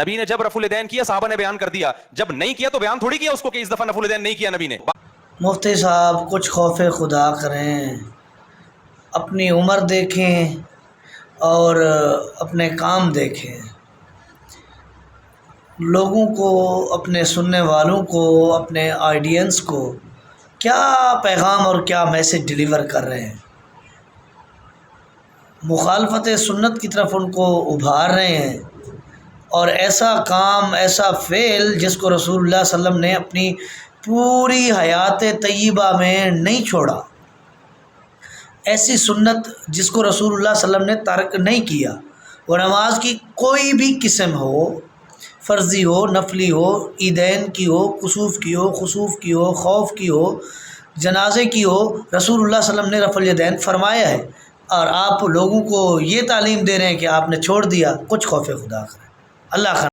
نبی نے جب رفع الیدین کیا صحابہ نے بیان کر دیا، جب نہیں کیا تو بیان تھوڑی کیا اس کو کہ اس دفعہ رفع الیدین نہیں کیا نبی نے۔ مفتی صاحب کچھ خوف خدا کریں، اپنی عمر دیکھیں اور اپنے کام دیکھیں، لوگوں کو، اپنے سننے والوں کو، اپنے آڈینس کو کیا پیغام اور کیا میسج ڈیلیور کر رہے ہیں۔ مخالفت سنت کی طرف ان کو ابھار رہے ہیں، اور ایسا کام، ایسا فعل جس کو رسول اللہ صلی اللہ علیہ وسلم نے اپنی پوری حیات طیبہ میں نہیں چھوڑا، ایسی سنت جس کو رسول اللہ صلی اللہ علیہ وسلم نے ترک نہیں کیا۔ وہ نماز کی کوئی بھی قسم ہو، فرضی ہو، نفلی ہو، عیدین کی ہو، کسوف کی ہو، خسوف کی ہو، خوف کی ہو، جنازے کی ہو، رسول اللہ صلی اللہ علیہ وسلم نے رفع الیدین فرمایا ہے، اور آپ لوگوں کو یہ تعلیم دے رہے ہیں کہ آپ نے چھوڑ دیا۔ کچھ خوف خدا کریں، اللہ خیر۔